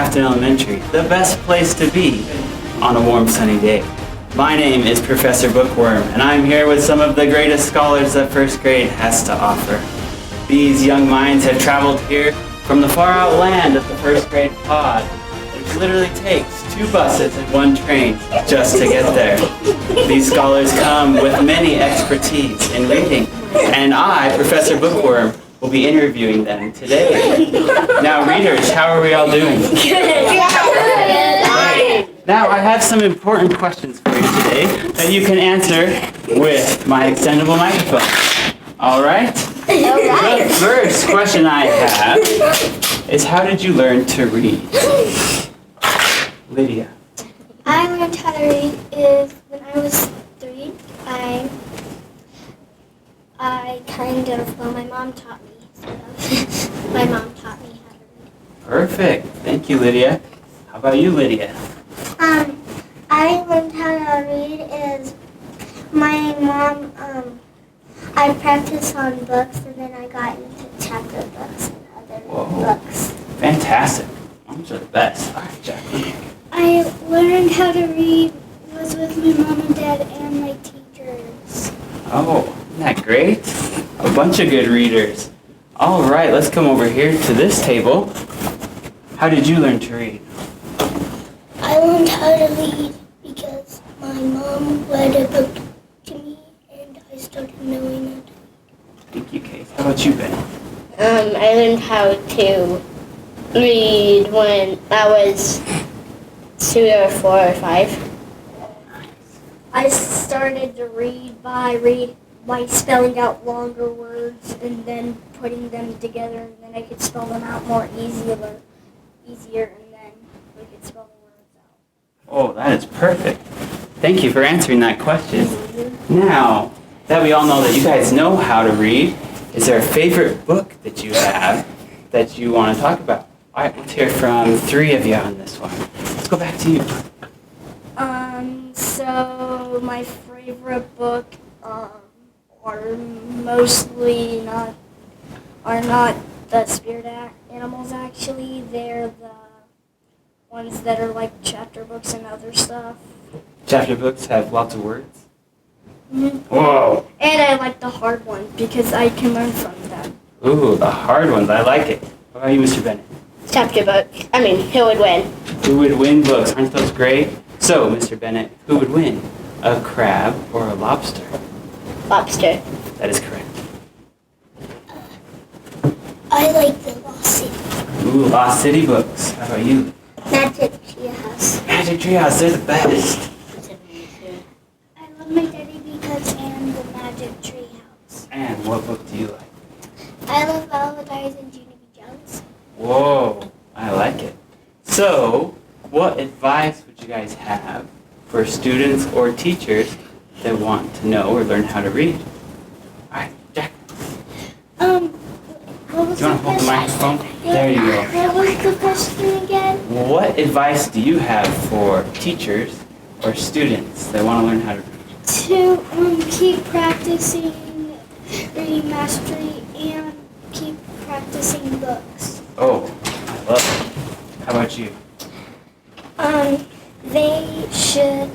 Grafton Elementary, the best place to be on a warm sunny day. My name is Professor Bookworm, and I'm here with some of the greatest scholars that first grade has to offer. These young minds have traveled here from the far out land of the first grade pod, which literally takes 2 buses and 1 train just to get there. These scholars come with many expertise in reading, and I, Professor Bookworm, will be interviewing them today. Now, readers, how are we all doing? Now, I have some important questions for you today that you can answer with my extendable microphone. All right? The first question I have is, how did you learn to read? Lydia. I learned how to read is when I was 3. I kind of, well, my mom taught me. My mom taught me how to read. Perfect. Thank you, Lydia. How about you, Lydia? I learned how to read is my mom, I practiced on books and then I got into chapter books and other books. Fantastic. Moms are the best. All right, Jacqueline. I learned how to read was with my mom and dad and my teachers. Oh, isn't that great? A bunch of good readers. All right, let's come over here to this table. How did you learn to read? I learned how to read because my mom read a book to me and I started knowing it. Thank you, Kate. How about you, Ben? I learned how to read when I was 2 or 4 or 5. I started to read by spelling out longer words and then putting them together, and then I could spell them out more easier, and then we could spell the words out. Oh, that is perfect. Thank you for answering that question. Now, that we all know that you guys know how to read, is there a favorite book that you have that you want to talk about? All right, let's hear from 3 of you on this one. Let's go back to you. So my favorite book are mostly not the spirit animals. Actually, they're the ones that are like chapter books and other stuff. Chapter books have lots of words. Mm-hmm. Whoa. And I like the hard ones because I can learn from them. Ooh, the hard ones. I like it. How about you, Mr. Bennett? Chapter book. Who would win? Who would win books? Aren't those great? So, Mr. Bennett, who would win? A crab or a lobster? Lobster. That is correct. I like the Lost City. Ooh, Lost City books. How about you? Magic Treehouse. Magic Treehouse, they're the best. I love my daddy because and the Magic Treehouse. And what book do you like? I love All the Guys and Junie B. Jones. Whoa, I like it. So, what advice would you guys have for students or teachers that want to know or learn how to read? All right, Jack. What was Do you want to hold the microphone? There you go. What was the question again? What advice do you have for teachers or students that want to learn how to read? To keep practicing reading mastery and keep practicing books. Oh, I love it. How about you? They should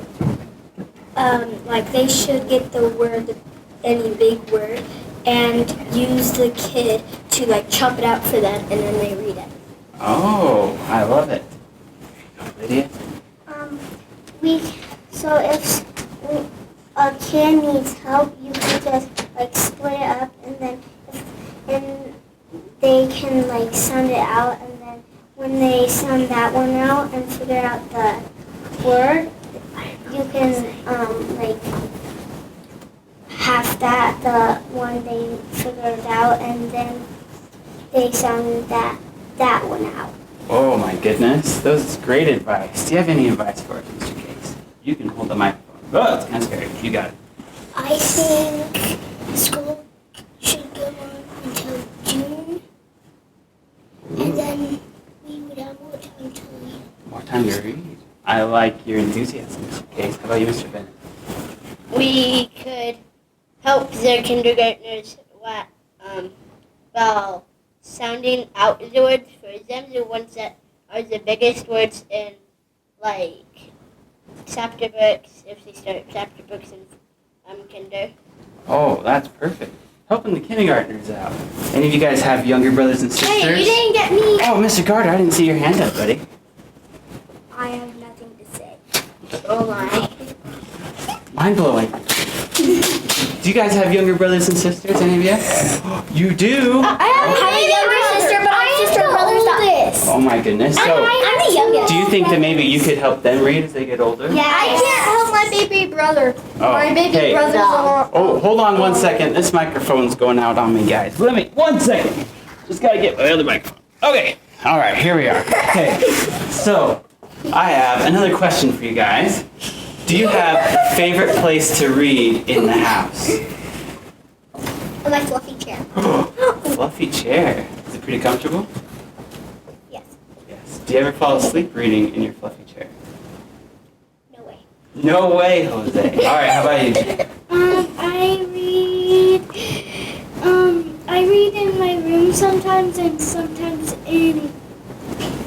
they should get the word, any big word, and use the kid to chop it out for them, and then they read it. Oh, I love it. Lydia? So if a kid needs help, you can just split it up, and then they can sound it out, and then when they sound that one out and figure out the word, you can have that the one they figured out, and then they sound that one out. Oh my goodness, those great advice. Do you have any advice for us, Mr. Case? You can hold the microphone. Oh, it's kind of scary. You got it. I think school should go on until June, and then we would have more time to read. More time to read. I like your enthusiasm, Mr. Case. How about you, Mr. Bennett? We could help the kindergartners while sounding out the words for them, the ones that are the biggest words in, like, chapter books, if they start chapter books in kinder. Oh, that's perfect. Helping the kindergartners out. Any of you guys have younger brothers and sisters? Hey, you didn't get me. Oh, Mr. Carter, I didn't see your hand up, buddy. I have nothing to say. Oh my. Mind blowing. Do you guys have younger brothers and sisters? Any of you? You do? I have a younger sister, but I'm sister and brother's oldest. Oh my goodness. So, I'm the youngest. do you think that maybe you could help them read as they get older? Yeah, I can't help my baby brother. Oh, My baby hey. brother's a Oh, hold on 1 second. This microphone's going out on me, guys. Let me, 1 second. Just gotta get my other microphone. Okay. All right, here we are. Okay. So, I have another question for you guys. Do you have a favorite place to read in the house? my fluffy chair. Fluffy chair. Is it pretty comfortable? Yes. Yes. Do you ever fall asleep reading in your fluffy chair? No way. No way, Jose. All right, how about you? I read in my room sometimes and sometimes in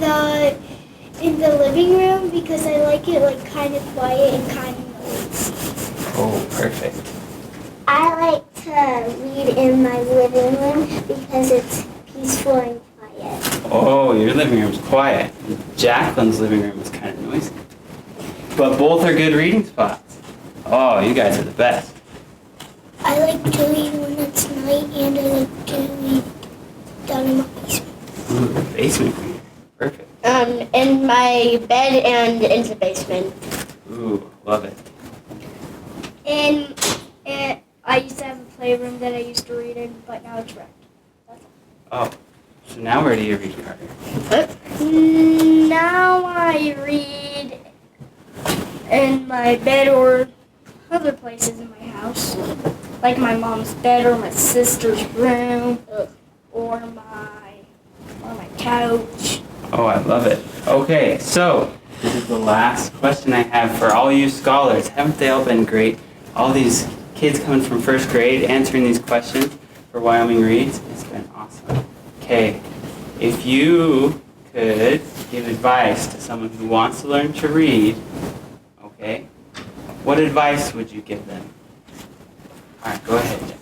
the living room because I like it like kind of quiet and kind of noisy. Oh, perfect. I like to read in my living room because it's peaceful and quiet. Oh, your living room's quiet. Jacqueline's living room is kind of noisy. But both are good reading spots. Oh, you guys are the best. I like to read when it's night and I like to read down in my basement. Ooh, the basement reader. Perfect. In my bed and in the basement. Ooh, love it. And I used to have a playroom that I used to read in, but now it's wrecked. Oh, so now where do you read, Carter? Now I read in my bed or other places in my house, like my mom's bed or my sister's room or my couch. Oh, I love it. Okay, so this is the last question I have for all you scholars. Haven't they all been great? All these kids coming from first grade answering these questions for Wyoming Reads. It's been awesome. Okay, if you could give advice to someone who wants to learn to read, okay, what advice would you give them? All right, go ahead, Jeff.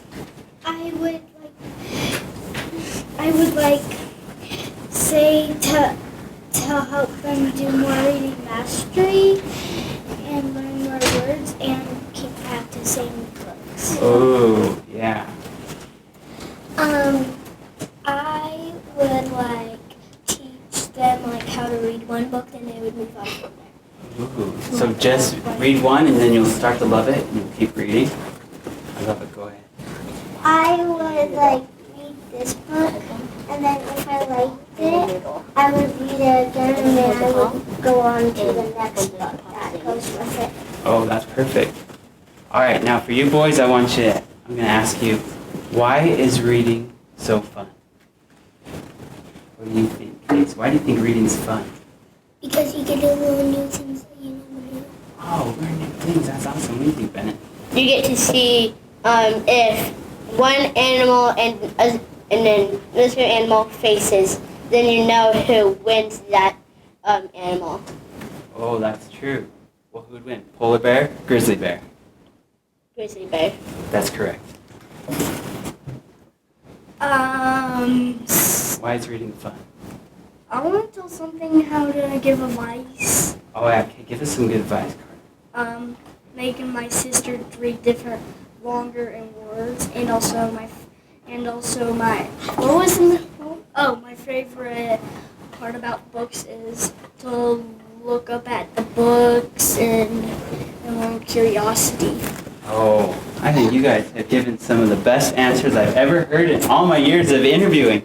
I would like say to help them do more reading mastery and learn more words and keep practicing books. Oh, yeah. I would like teach them like how to read one book, then they would move on from there. Ooh. So just read one and then you'll start to love it and you'll keep reading. I love it. Go ahead. I would like read this book, and then if I liked it, I would read it again, and then I would go on to the next book that goes with it. Oh, that's perfect. All right, now for you boys, I'm going to ask you, why is reading so fun? What do you think, kids? Why do you think reading's fun? Because you get to learn new things that you never knew. Oh, learn new things. That's awesome. What do you think, Bennett? You get to see if one animal and then another animal faces, then you know who wins that animal. Oh, that's true. Well, who would win? Polar bear, grizzly bear? Grizzly bear. That's correct. Why is reading fun? I want to tell something how to give advice. Oh, yeah, okay. Give us some good advice, Carter. Making my sister read different, longer and words, and also my my favorite part about books is to look up at the books and learn curiosity. Oh, I think you guys have given some of the best answers I've ever heard in all my years of interviewing.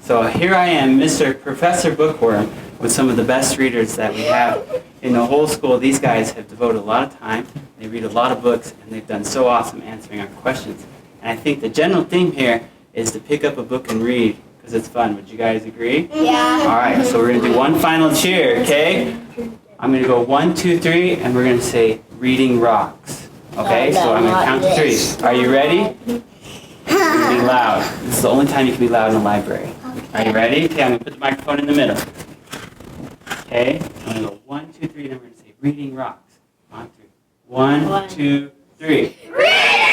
So here I am, Mr. Professor Bookworm, with some of the best readers that we have in the whole school. These guys have devoted a lot of time, they read a lot of books, and they've done so awesome answering our questions. And I think the general theme here is to pick up a book and read, because it's fun. Would you guys agree? Yeah. All right, so we're going to do one final cheer, okay? I'm going to go 1, 2, 3, and we're going to say, reading rocks. Okay, so I'm going to count to 3. Are you ready? Be loud. This is the only time you can be loud in a library. Are you ready? Okay, I'm going to put the microphone in the middle. Okay? I'm gonna go 1, 2, 3, then we're gonna say reading rocks. On 3. 1, One. 2, 3. Reading